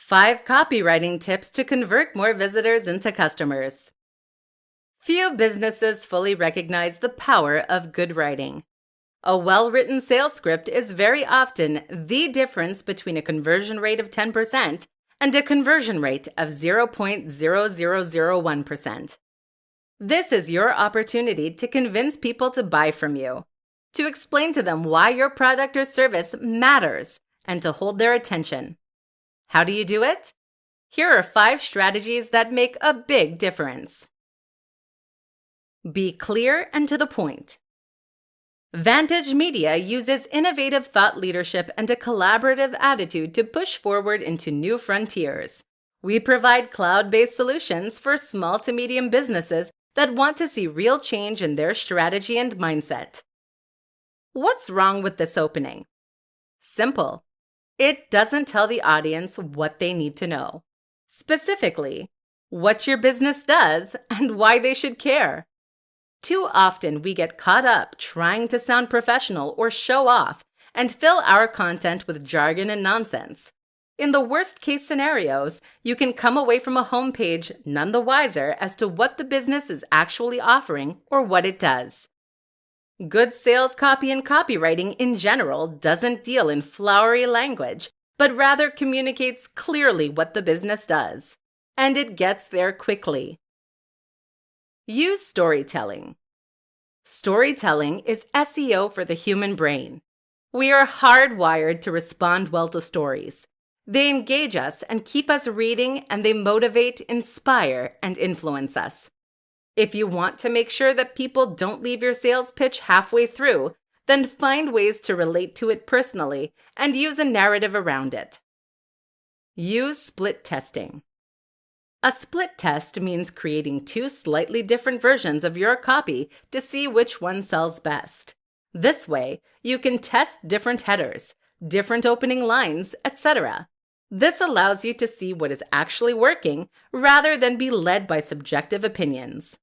5 copywriting tips to convert more visitors into customers. Few businesses fully recognize the power of good writing. A well-written sales script is very often the difference between a conversion rate of 10% and a conversion rate of 0.0001%. This is your opportunity to convince people to buy from you, to explain to them why your product or service matters, and to hold their attention. How do you do it? Here are 5 strategies that make a big difference. Be clear and to the point. Vantage Media uses innovative thought leadership and a collaborative attitude to push forward into new frontiers. We provide cloud-based solutions for small to medium businesses that want to see real change in their strategy and mindset. What's wrong with this opening? Simple. It doesn't tell the audience what they need to know. Specifically, what your business does and why they should care. Too often we get caught up trying to sound professional or show off and fill our content with jargon and nonsense. In the worst case scenarios, you can come away from a homepage none the wiser as to what the business is actually offering or what it does. Good sales copy and copywriting in general doesn't deal in flowery language, but rather communicates clearly what the business does. And it gets there quickly. Use storytelling. Storytelling is SEO for the human brain. We are hardwired to respond well to stories. They engage us and keep us reading, and they motivate, inspire, and influence us. If you want to make sure that people don't leave your sales pitch halfway through, then find ways to relate to it personally and use a narrative around it. Use split testing. A split test means creating 2 slightly different versions of your copy to see which one sells best. This way, you can test different headers, different opening lines, etc. This allows you to see what is actually working rather than be led by subjective opinions.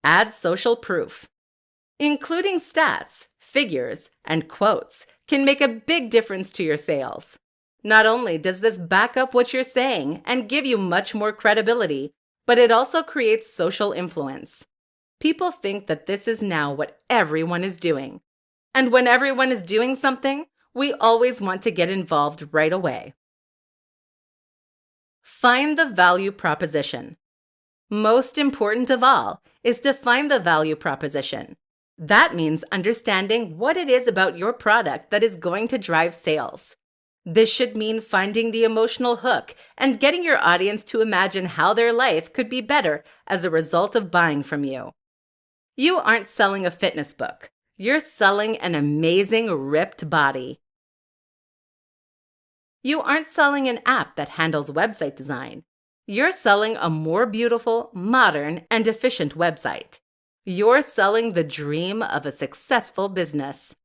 Add social proof. Including stats, figures, and quotes can make a big difference to your sales. Not only does this back up what you're saying and give you much more credibility, but it also creates social influence. People think that this is now what everyone is doing. And when everyone is doing something, we always want to get involved right away. Find the value proposition. Most important of all is to find the value proposition. That means understanding what it is about your product that is going to drive sales. This should mean finding the emotional hook and getting your audience to imagine how their life could be better as a result of buying from you. You aren't selling a fitness book. You're selling an amazing, ripped body. You aren't selling an app that handles website design. You're selling a more beautiful, modern, and efficient website. You're selling the dream of a successful business.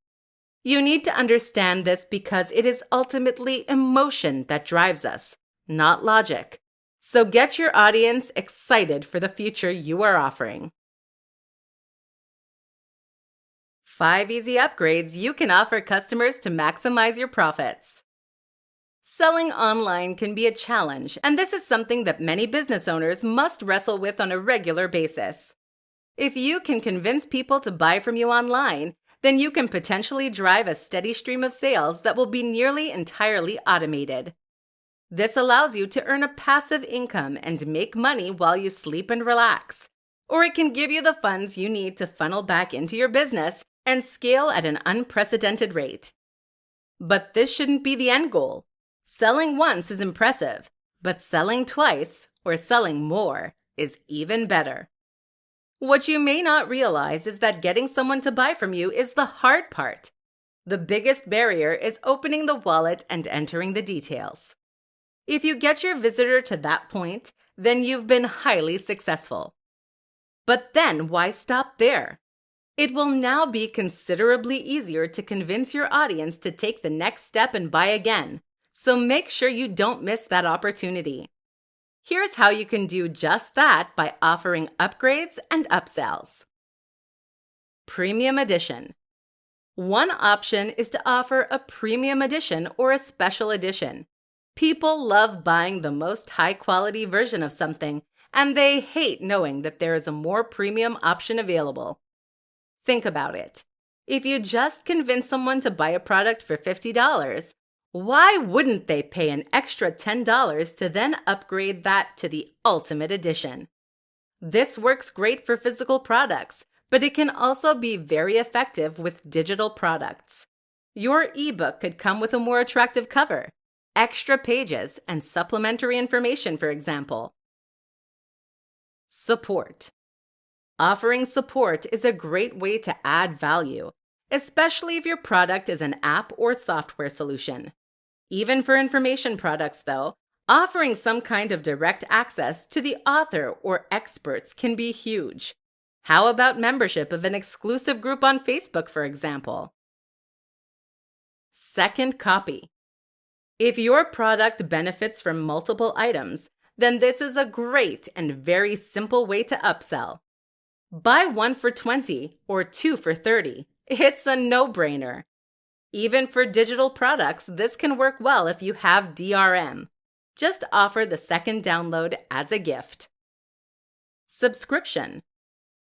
You need to understand this because it is ultimately emotion that drives us, not logic. So get your audience excited for the future you are offering. 5 easy upgrades you can offer customers to maximize your profits. Selling online can be a challenge, and this is something that many business owners must wrestle with on a regular basis. If you can convince people to buy from you online, then you can potentially drive a steady stream of sales that will be nearly entirely automated. This allows you to earn a passive income and make money while you sleep and relax. Or it can give you the funds you need to funnel back into your business and scale at an unprecedented rate. But this shouldn't be the end goal. Selling once is impressive, but selling twice or selling more is even better. What you may not realize is that getting someone to buy from you is the hard part. The biggest barrier is opening the wallet and entering the details. If you get your visitor to that point, then you've been highly successful. But then why stop there? It will now be considerably easier to convince your audience to take the next step and buy again, so make sure you don't miss that opportunity. Here's how you can do just that by offering upgrades and upsells. Premium Edition. One option is to offer a premium edition or a special edition. People love buying the most high-quality version of something, and they hate knowing that there is a more premium option available. Think about it. If you just convince someone to buy a product for $50, why wouldn't they pay an extra $10 to then upgrade that to the ultimate edition? This works great for physical products, but it can also be very effective with digital products. Your ebook could come with a more attractive cover, extra pages, and supplementary information, for example. Support. Offering support is a great way to add value, especially if your product is an app or software solution. Even for information products, though, offering some kind of direct access to the author or experts can be huge. How about membership of an exclusive group on Facebook, for example? Second copy. If your product benefits from multiple items, then this is a great and very simple way to upsell. Buy one for $20 or two for $30. It's a no-brainer. Even for digital products, this can work well if you have DRM. Just offer the second download as a gift. Subscription.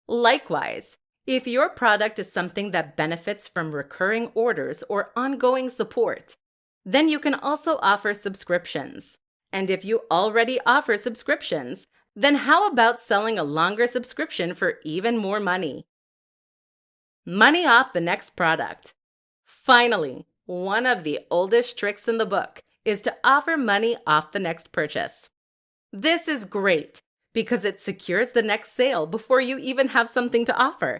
Likewise, if your product is something that benefits from recurring orders or ongoing support, then you can also offer subscriptions. And if you already offer subscriptions, then how about selling a longer subscription for even more money? Money off the next product. Finally, one of the oldest tricks in the book is to offer money off the next purchase. This is great because it secures the next sale before you even have something to offer.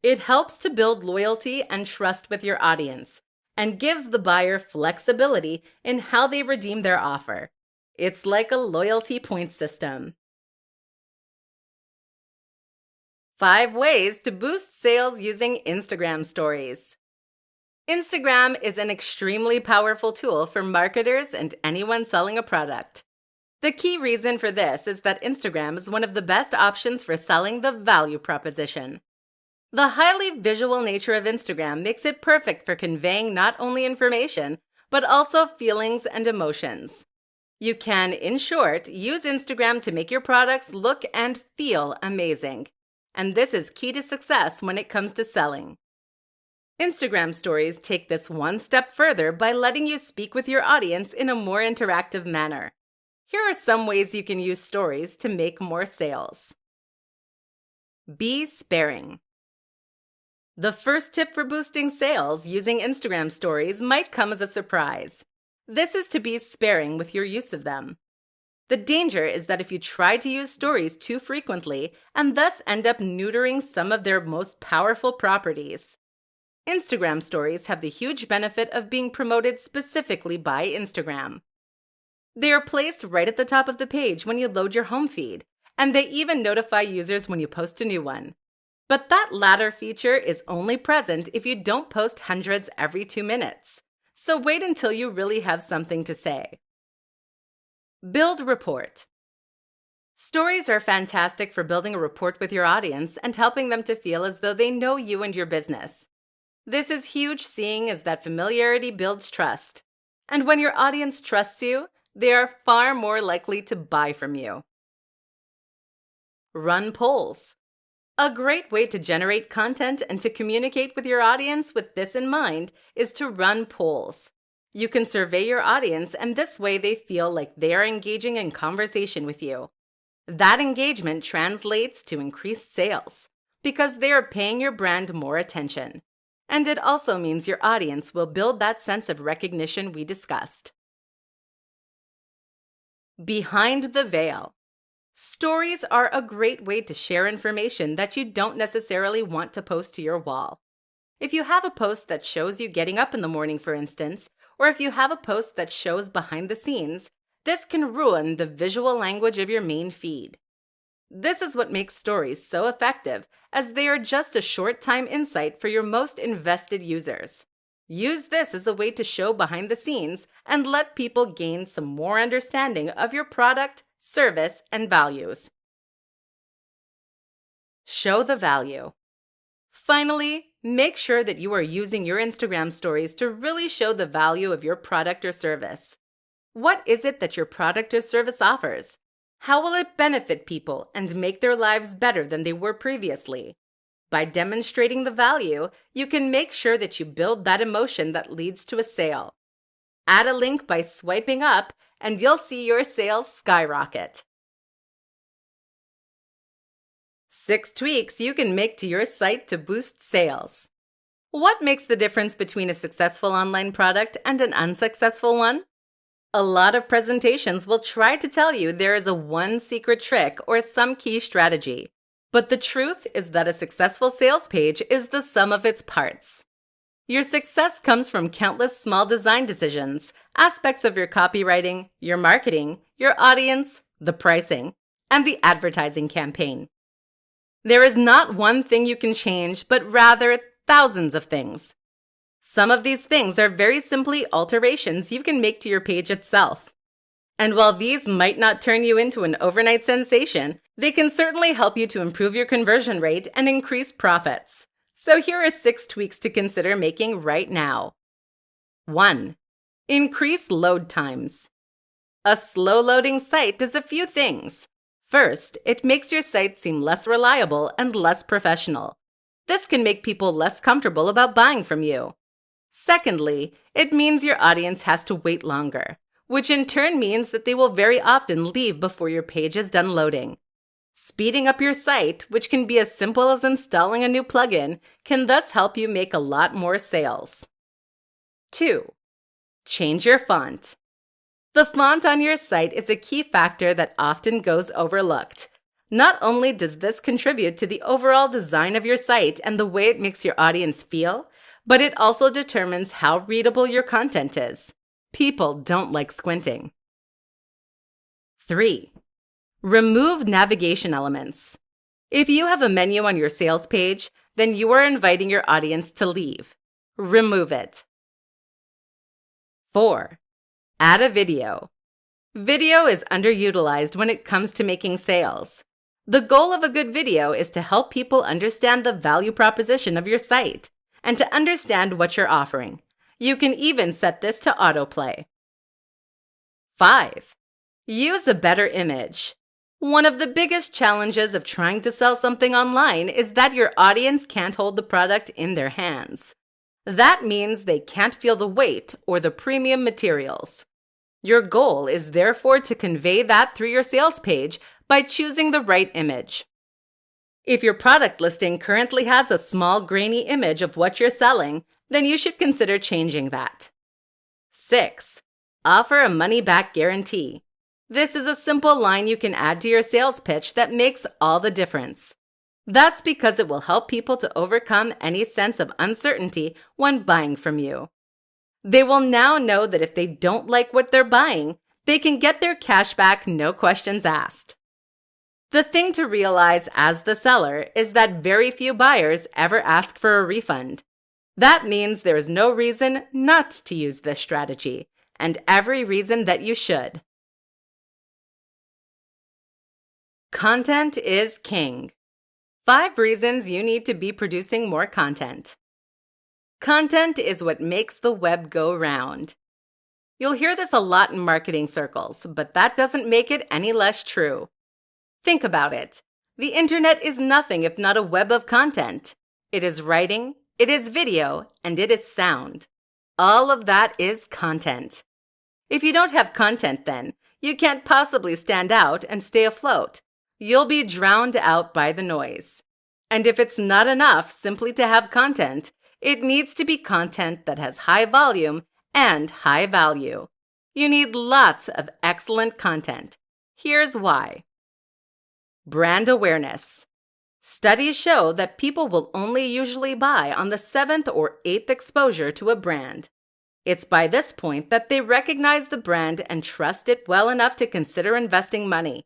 It helps to build loyalty and trust with your audience and gives the buyer flexibility in how they redeem their offer. It's like a loyalty point system. 5 ways to boost sales using Instagram stories. Instagram is an extremely powerful tool for marketers and anyone selling a product. The key reason for this is that Instagram is one of the best options for selling the value proposition. The highly visual nature of Instagram makes it perfect for conveying not only information, but also feelings and emotions. You can, in short, use Instagram to make your products look and feel amazing. And this is key to success when it comes to selling. Instagram stories take this one step further by letting you speak with your audience in a more interactive manner. Here are some ways you can use stories to make more sales. Be sparing. The first tip for boosting sales using Instagram stories might come as a surprise. This is to be sparing with your use of them. The danger is that if you try to use stories too frequently and thus end up neutering some of their most powerful properties. Instagram stories have the huge benefit of being promoted specifically by Instagram. They are placed right at the top of the page when you load your home feed, and they even notify users when you post a new one. But that latter feature is only present if you don't post hundreds every 2 minutes. So wait until you really have something to say. Build rapport. Stories are fantastic for building a rapport with your audience and helping them to feel as though they know you and your business. This is huge, seeing as that familiarity builds trust. And when your audience trusts you, they are far more likely to buy from you. Run polls. A great way to generate content and to communicate with your audience with this in mind is to run polls. You can survey your audience, and this way they feel like they are engaging in conversation with you. That engagement translates to increased sales because they are paying your brand more attention. And it also means your audience will build that sense of recognition we discussed. Behind the veil. Stories are a great way to share information that you don't necessarily want to post to your wall. If you have a post that shows you getting up in the morning, for instance, or if you have a post that shows behind the scenes, this can ruin the visual language of your main feed. This is what makes stories so effective, as they are just a short-time insight for your most invested users. Use this as a way to show behind the scenes and let people gain some more understanding of your product, service, and values. Show the value. Finally, make sure that you are using your Instagram stories to really show the value of your product or service. What is it that your product or service offers? How will it benefit people and make their lives better than they were previously? By demonstrating the value, you can make sure that you build that emotion that leads to a sale. Add a link by swiping up, and you'll see your sales skyrocket. 6 tweaks you can make to your site to boost sales. What makes the difference between a successful online product and an unsuccessful one? A lot of presentations will try to tell you there is a one secret trick or some key strategy. But the truth is that a successful sales page is the sum of its parts. Your success comes from countless small design decisions, aspects of your copywriting, your marketing, your audience, the pricing, and the advertising campaign. There is not one thing you can change, but rather thousands of things. Some of these things are very simply alterations you can make to your page itself. And while these might not turn you into an overnight sensation, they can certainly help you to improve your conversion rate and increase profits. So here are 6 tweaks to consider making right now. 1. Increase load times. A slow-loading site does a few things. First, it makes your site seem less reliable and less professional. This can make people less comfortable about buying from you. Secondly, it means your audience has to wait longer, which in turn means that they will very often leave before your page is done loading. Speeding up your site, which can be as simple as installing a new plugin, can thus help you make a lot more sales. 2. Change your font. The font on your site is a key factor that often goes overlooked. Not only does this contribute to the overall design of your site and the way it makes your audience feel, but it also determines how readable your content is. People don't like squinting. 3. Remove navigation elements. If you have a menu on your sales page, then you are inviting your audience to leave. Remove it. 4. Add a video. Video is underutilized when it comes to making sales. The goal of a good video is to help people understand the value proposition of your site and to understand what you're offering. You can even set this to autoplay. 5. Use a better image. One of the biggest challenges of trying to sell something online is that your audience can't hold the product in their hands. That means they can't feel the weight or the premium materials. Your goal is therefore to convey that through your sales page by choosing the right image. If your product listing currently has a small grainy image of what you're selling, then you should consider changing that. 6. Offer a money-back guarantee. This is a simple line you can add to your sales pitch that makes all the difference. That's because it will help people to overcome any sense of uncertainty when buying from you. They will now know that if they don't like what they're buying, they can get their cash back, no questions asked. The thing to realize as the seller is that very few buyers ever ask for a refund. That means there is no reason not to use this strategy, and every reason that you should. Content is king. 5 reasons you need to be producing more content. Content is what makes the web go round. You'll hear this a lot in marketing circles, but that doesn't make it any less true. Think about it. The internet is nothing if not a web of content. It is writing, it is video, and it is sound. All of that is content. If you don't have content then, you can't possibly stand out and stay afloat. You'll be drowned out by the noise. And if it's not enough simply to have content, it needs to be content that has high volume and high value. You need lots of excellent content. Here's why. Brand awareness. Studies show that people will only usually buy on the 7th or 8th exposure to a brand. It's by this point that they recognize the brand and trust it well enough to consider investing money.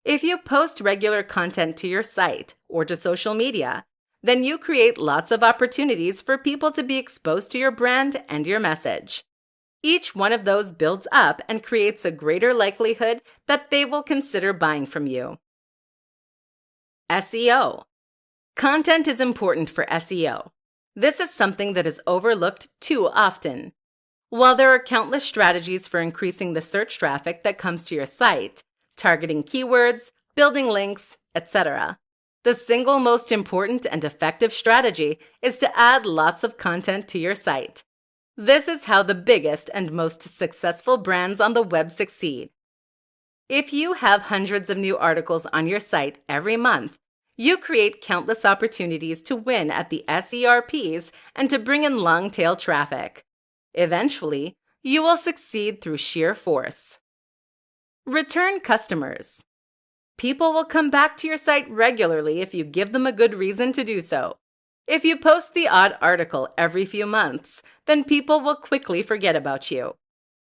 If you post regular content to your site or to social media, then you create lots of opportunities for people to be exposed to your brand and your message. Each one of those builds up and creates a greater likelihood that they will consider buying from you. SEO. Content is important for SEO. This is something that is overlooked too often. While there are countless strategies for increasing the search traffic that comes to your site, targeting keywords, building links, etc., the single most important and effective strategy is to add lots of content to your site. This is how the biggest and most successful brands on the web succeed. If you have hundreds of new articles on your site every month, you create countless opportunities to win at the SERPs and to bring in long-tail traffic. Eventually, you will succeed through sheer force. Return customers. People will come back to your site regularly if you give them a good reason to do so. If you post the odd article every few months, then people will quickly forget about you.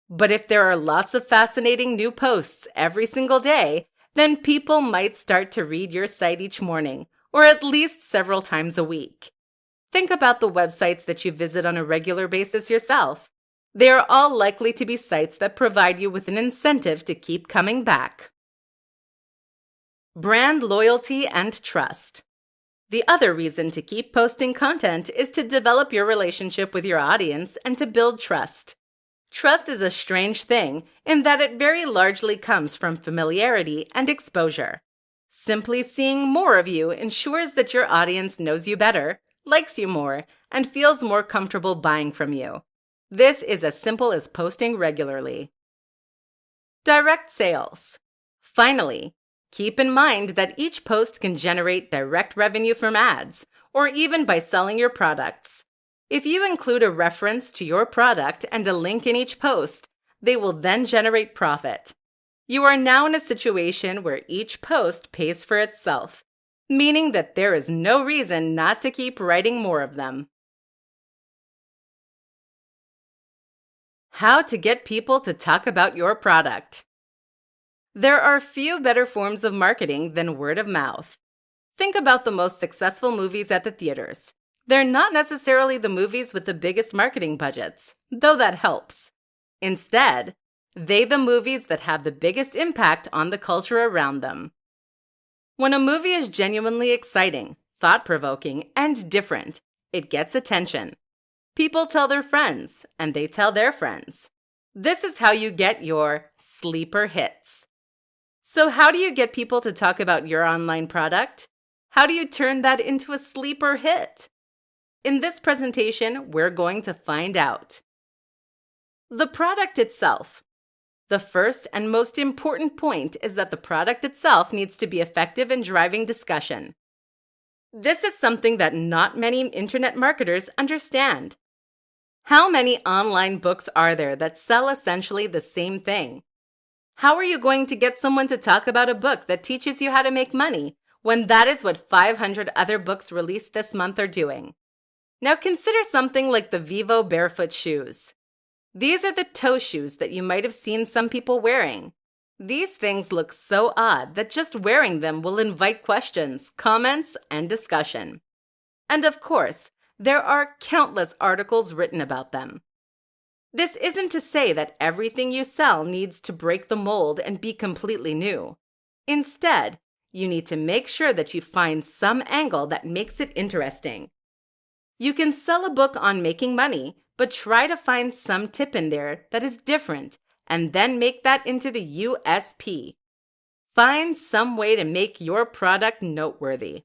But if there are lots of fascinating new posts every single day, then people might start to read your site each morning, or at least several times a week. Think about the websites that you visit on a regular basis yourself. They are all likely to be sites that provide you with an incentive to keep coming back. Brand loyalty and trust. The other reason to keep posting content is to develop your relationship with your audience and to build trust. Trust is a strange thing in that it very largely comes from familiarity and exposure. Simply seeing more of you ensures that your audience knows you better, likes you more, and feels more comfortable buying from you. This is as simple as posting regularly. Direct sales. Finally, keep in mind that each post can generate direct revenue from ads, or even by selling your products. If you include a reference to your product and a link in each post, they will then generate profit. You are now in a situation where each post pays for itself, meaning that there is no reason not to keep writing more of them. How to get people to talk about your product. There are few better forms of marketing than word of mouth. Think about the most successful movies at the theaters. They're not necessarily the movies with the biggest marketing budgets, though that helps. Instead, they're the movies that have the biggest impact on the culture around them. When a movie is genuinely exciting, thought-provoking, and different, it gets attention. People tell their friends, and they tell their friends. This is how you get your sleeper hits. So how do you get people to talk about your online product? How do you turn that into a sleeper hit? In this presentation, we're going to find out. The product itself. The first and most important point is that the product itself needs to be effective in driving discussion. This is something that not many internet marketers understand. How many online books are there that sell essentially the same thing? How are you going to get someone to talk about a book that teaches you how to make money when that is what 500 other books released this month are doing? Now consider something like the Vivo barefoot shoes. These are the toe shoes that you might have seen some people wearing. These things look so odd that just wearing them will invite questions, comments, and discussion. And of course, there are countless articles written about them. This isn't to say that everything you sell needs to break the mold and be completely new. Instead, you need to make sure that you find some angle that makes it interesting. You can sell a book on making money, but try to find some tip in there that is different and then make that into the USP. Find some way to make your product noteworthy.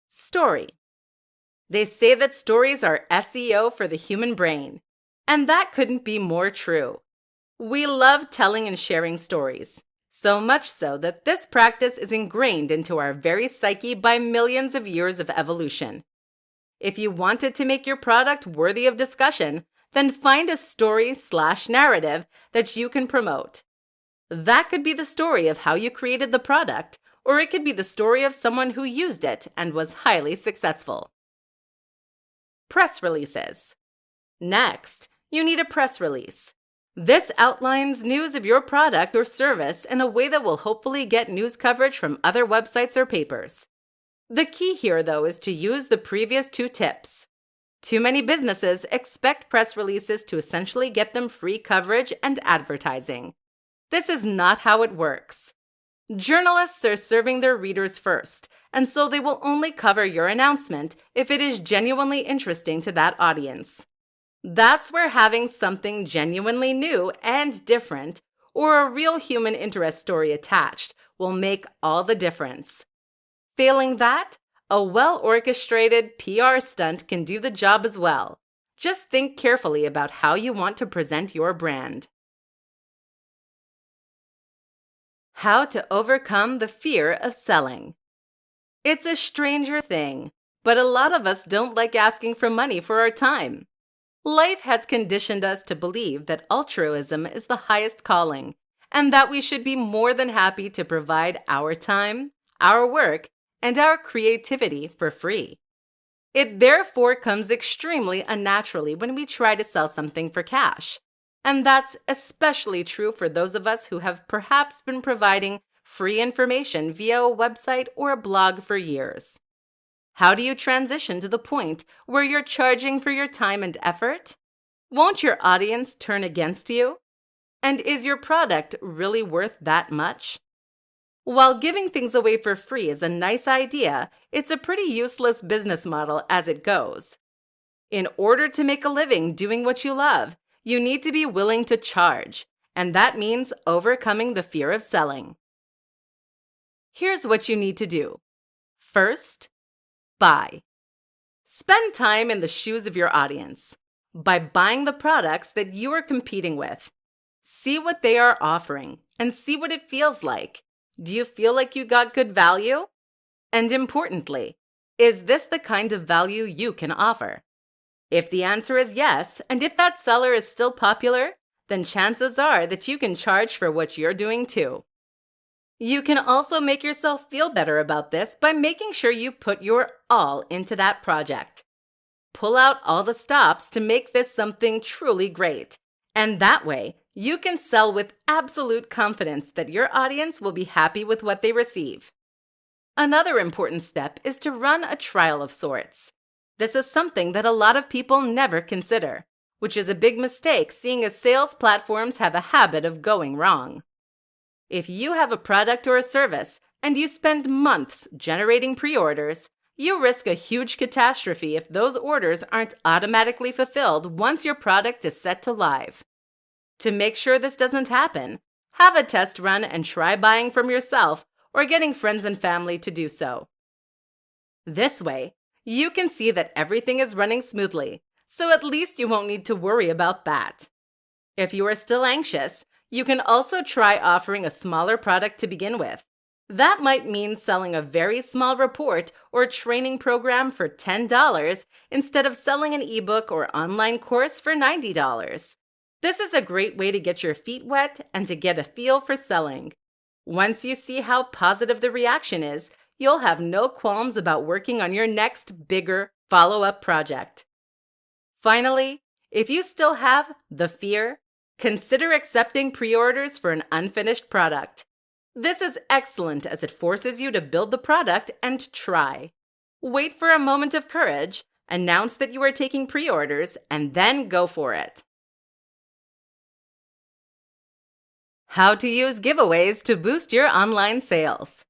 Story. They say that stories are SEO for the human brain, and that couldn't be more true. We love telling and sharing stories, so much so that this practice is ingrained into our very psyche by millions of years of evolution. If you wanted to make your product worthy of discussion, then find a story/narrative that you can promote. That could be the story of how you created the product, or it could be the story of someone who used it and was highly successful. Press releases. Next, you need a press release. This outlines news of your product or service in a way that will hopefully get news coverage from other websites or papers. The key here, though, is to use the previous two tips. Too many businesses expect press releases to essentially get them free coverage and advertising. This is not how it works. Journalists are serving their readers first, and so they will only cover your announcement if it is genuinely interesting to that audience. That's where having something genuinely new and different, or a real human interest story attached, will make all the difference. Failing that, a well-orchestrated PR stunt can do the job as well. Just think carefully about how you want to present your brand. How to overcome the fear of selling. It's a stranger thing, but a lot of us don't like asking for money for our time. Life has conditioned us to believe that altruism is the highest calling, and that we should be more than happy to provide our time, our work, and our creativity for free. It therefore comes extremely unnaturally when we try to sell something for cash. And that's especially true for those of us who have perhaps been providing free information via a website or a blog for years. How do you transition to the point where you're charging for your time and effort? Won't your audience turn against you? And is your product really worth that much? While giving things away for free is a nice idea, it's a pretty useless business model as it goes. In order to make a living doing what you love, you need to be willing to charge, and that means overcoming the fear of selling. Here's what you need to do. First, buy. Spend time in the shoes of your audience by buying the products that you are competing with. See what they are offering and see what it feels like. Do you feel like you got good value? And importantly, is this the kind of value you can offer? If the answer is yes, and if that seller is still popular, then chances are that you can charge for what you're doing too. You can also make yourself feel better about this by making sure you put your all into that project. Pull out all the stops to make this something truly great. And that way, you can sell with absolute confidence that your audience will be happy with what they receive. Another important step is to run a trial of sorts. This is something that a lot of people never consider, which is a big mistake seeing as sales platforms have a habit of going wrong. If you have a product or a service and you spend months generating pre-orders, you risk a huge catastrophe if those orders aren't automatically fulfilled once your product is set to live. To make sure this doesn't happen, have a test run and try buying from yourself or getting friends and family to do so. This way, you can see that everything is running smoothly, so at least you won't need to worry about that. If you are still anxious, you can also try offering a smaller product to begin with. That might mean selling a very small report or training program for $10 instead of selling an ebook or online course for $90. This is a great way to get your feet wet and to get a feel for selling. Once you see how positive the reaction is, you'll have no qualms about working on your next, bigger follow-up project. Finally, if you still have the fear, consider accepting pre-orders for an unfinished product. This is excellent as it forces you to build the product and try. Wait for a moment of courage, announce that you are taking pre-orders, and then go for it. How to use giveaways to boost your online sales.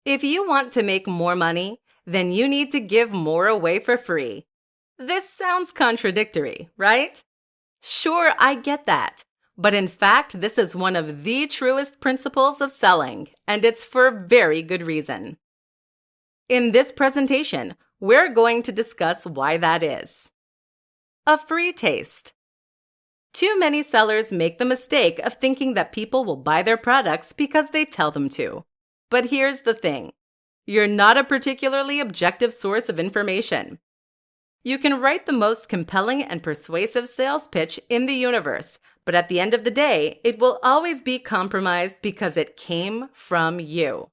If you want to make more money, then you need to give more away for free. This sounds contradictory, right? Sure, I get that. But in fact, this is one of the truest principles of selling, and it's for very good reason. In this presentation, we're going to discuss why that is. A free taste. Too many sellers make the mistake of thinking that people will buy their products because they tell them to. But here's the thing. You're not a particularly objective source of information. You can write the most compelling and persuasive sales pitch in the universe, but at the end of the day, it will always be compromised because it came from you.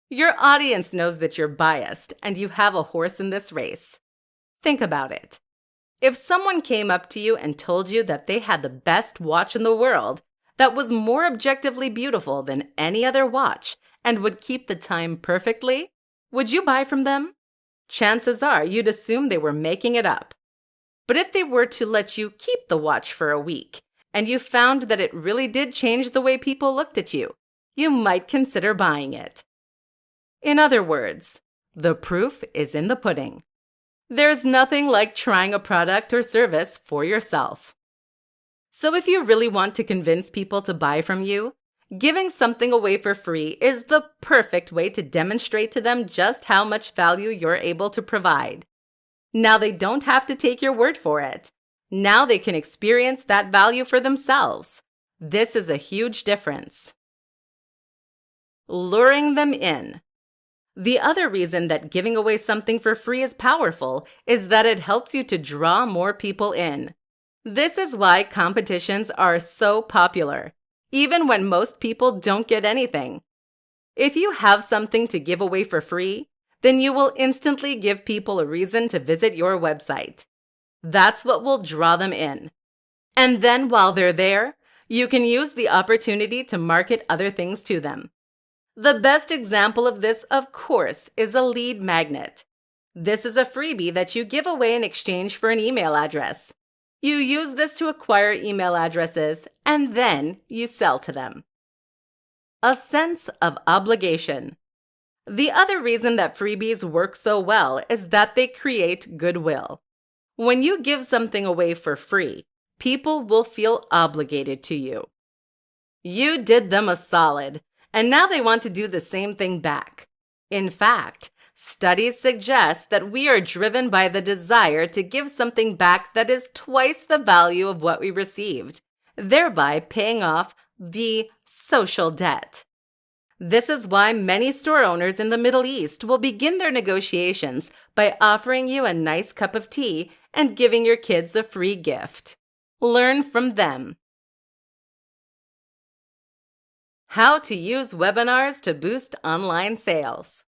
Your audience knows that you're biased and you have a horse in this race. Think about it. If someone came up to you and told you that they had the best watch in the world, that was more objectively beautiful than any other watch, and would keep the time perfectly, would you buy from them? Chances are you'd assume they were making it up. But if they were to let you keep the watch for a week, and you found that it really did change the way people looked at you, you might consider buying it. In other words, the proof is in the pudding. There's nothing like trying a product or service for yourself. So if you really want to convince people to buy from you, giving something away for free is the perfect way to demonstrate to them just how much value you're able to provide. Now they don't have to take your word for it. Now they can experience that value for themselves. This is a huge difference. Luring them in. The other reason that giving away something for free is powerful is that it helps you to draw more people in. This is why competitions are so popular, even when most people don't get anything. If you have something to give away for free, then you will instantly give people a reason to visit your website. That's what will draw them in. And then while they're there, you can use the opportunity to market other things to them. The best example of this, of course, is a lead magnet. This is a freebie that you give away in exchange for an email address. You use this to acquire email addresses, and then you sell to them. A sense of obligation. The other reason that freebies work so well is that they create goodwill. When you give something away for free, people will feel obligated to you. You did them a solid, and now they want to do the same thing back. In fact, studies suggest that we are driven by the desire to give something back that is twice the value of what we received, thereby paying off the social debt. This is why many store owners in the Middle East will begin their negotiations by offering you a nice cup of tea and giving your kids a free gift. Learn from them. How to use webinars to boost online sales.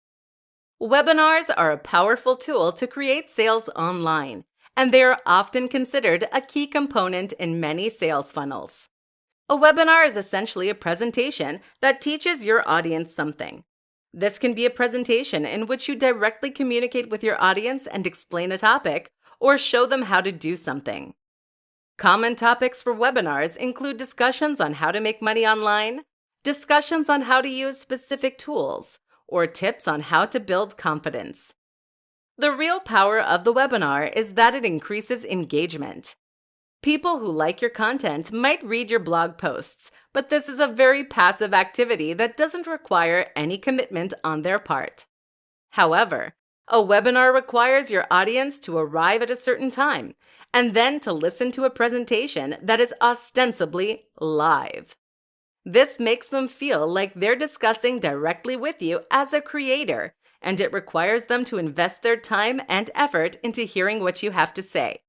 Webinars are a powerful tool to create sales online, and they are often considered a key component in many sales funnels. A webinar is essentially a presentation that teaches your audience something. This can be a presentation in which you directly communicate with your audience and explain a topic, or show them how to do something. Common topics for webinars include discussions on how to make money online, discussions on how to use specific tools, or tips on how to build confidence. The real power of the webinar is that it increases engagement. People who like your content might read your blog posts, but this is a very passive activity that doesn't require any commitment on their part. However, a webinar requires your audience to arrive at a certain time and then to listen to a presentation that is ostensibly live. This makes them feel like they're discussing directly with you as a creator, and it requires them to invest their time and effort into hearing what you have to say.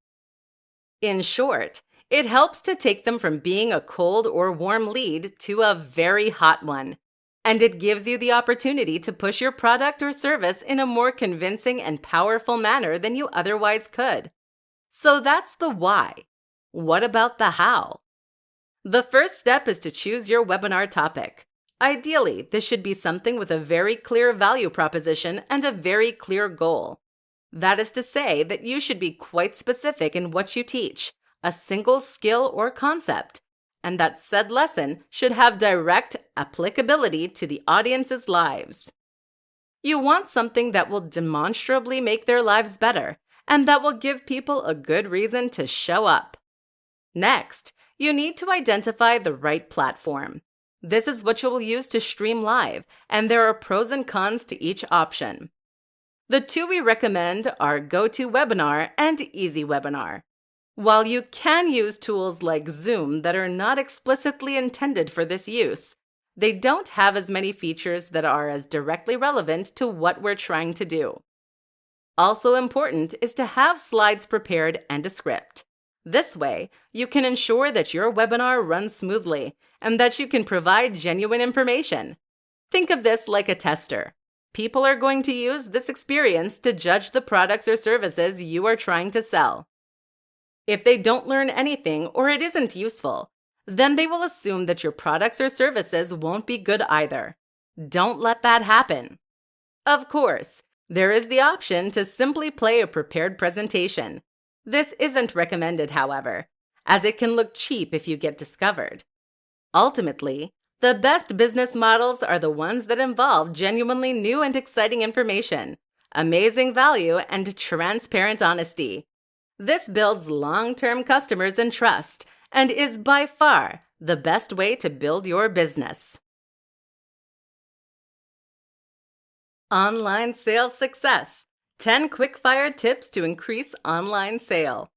In short, it helps to take them from being a cold or warm lead to a very hot one, and it gives you the opportunity to push your product or service in a more convincing and powerful manner than you otherwise could. So that's the why. What about the how? The first step is to choose your webinar topic. Ideally, this should be something with a very clear value proposition and a very clear goal. That is to say that you should be quite specific in what you teach, a single skill or concept, and that said lesson should have direct applicability to the audience's lives. You want something that will demonstrably make their lives better, and that will give people a good reason to show up. Next, you need to identify the right platform. This is what you will use to stream live, and there are pros and cons to each option. The two we recommend are GoToWebinar and EasyWebinar. While you can use tools like Zoom that are not explicitly intended for this use, they don't have as many features that are as directly relevant to what we're trying to do. Also important is to have slides prepared and a script. This way, you can ensure that your webinar runs smoothly and that you can provide genuine information. Think of this like a tester. People are going to use this experience to judge the products or services you are trying to sell. If they don't learn anything or it isn't useful, then they will assume that your products or services won't be good either. Don't let that happen. Of course, there is the option to simply play a prepared presentation. This isn't recommended, however, as it can look cheap if you get discovered. Ultimately, the best business models are the ones that involve genuinely new and exciting information, amazing value, and transparent honesty. This builds long-term customers and trust and is by far the best way to build your business. Online sales success. 10 quick-fire tips to increase online sale.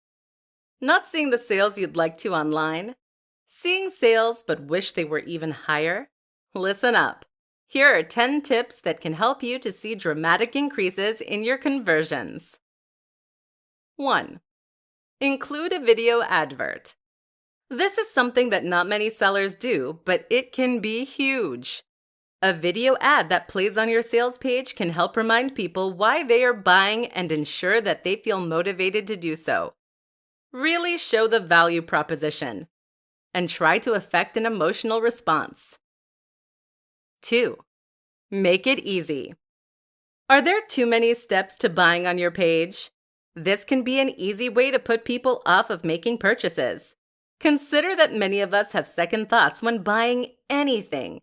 Not seeing the sales you'd like to online? Seeing sales but wish they were even higher? Listen up. Here are 10 tips that can help you to see dramatic increases in your conversions. 1. Include a video advert. This is something that not many sellers do, but it can be huge. A video ad that plays on your sales page can help remind people why they are buying and ensure that they feel motivated to do so. Really show the value proposition and try to affect an emotional response. 2. Make it easy. Are there too many steps to buying on your page? This can be an easy way to put people off of making purchases. Consider that many of us have second thoughts when buying anything.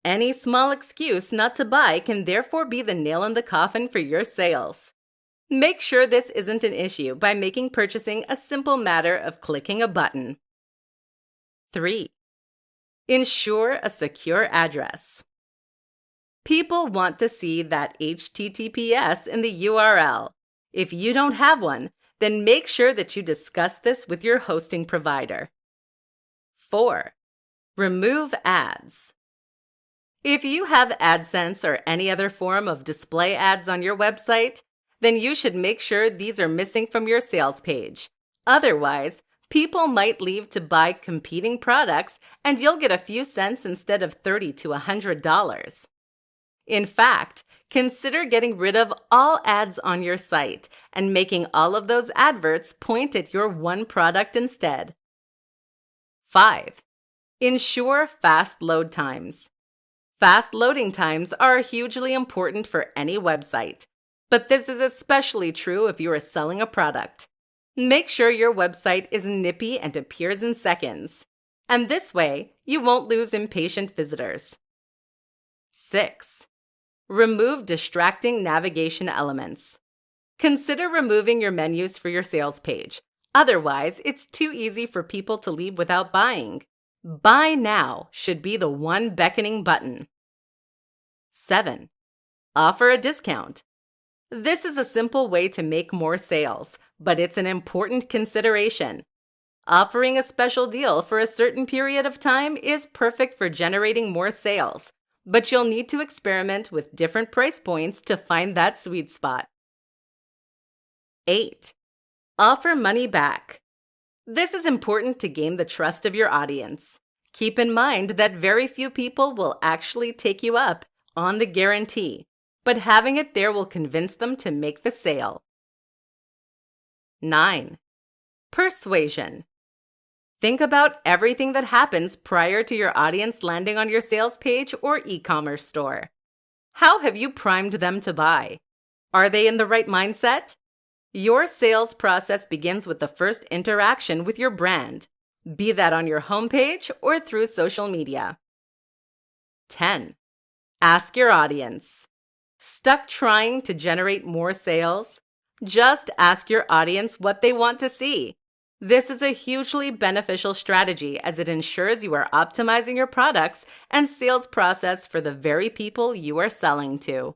Any small excuse not to buy can therefore be the nail in the coffin for your sales. Make sure this isn't an issue by making purchasing a simple matter of clicking a button. 3. Ensure a secure address. People want to see that HTTPS in the URL. If you don't have one, then make sure that you discuss this with your hosting provider. 4. Remove ads. If you have AdSense or any other form of display ads on your website, then you should make sure these are missing from your sales page. Otherwise, people might leave to buy competing products and you'll get a few cents instead of $30 to $100. In fact, consider getting rid of all ads on your site and making all of those adverts point at your one product instead. 5. Ensure fast load times. Fast loading times are hugely important for any website, but this is especially true if you are selling a product. Make sure your website is nippy and appears in seconds, and this way you won't lose impatient visitors. 6. Remove distracting navigation elements. Consider removing your menus for your sales page. Otherwise, it's too easy for people to leave without buying. Buy now should be the one beckoning button. 7. Offer a discount. This is a simple way to make more sales, but it's an important consideration. Offering a special deal for a certain period of time is perfect for generating more sales, but you'll need to experiment with different price points to find that sweet spot. 8. Offer money back. This is important to gain the trust of your audience. Keep in mind that very few people will actually take you up on the guarantee, but having it there will convince them to make the sale. 9. Persuasion. Think about everything that happens prior to your audience landing on your sales page or e-commerce store. How have you primed them to buy? Are they in the right mindset? Your sales process begins with the first interaction with your brand, be that on your homepage or through social media. 10. Ask your audience. Stuck trying to generate more sales? Just ask your audience what they want to see. This is a hugely beneficial strategy as it ensures you are optimizing your products and sales process for the very people you are selling to.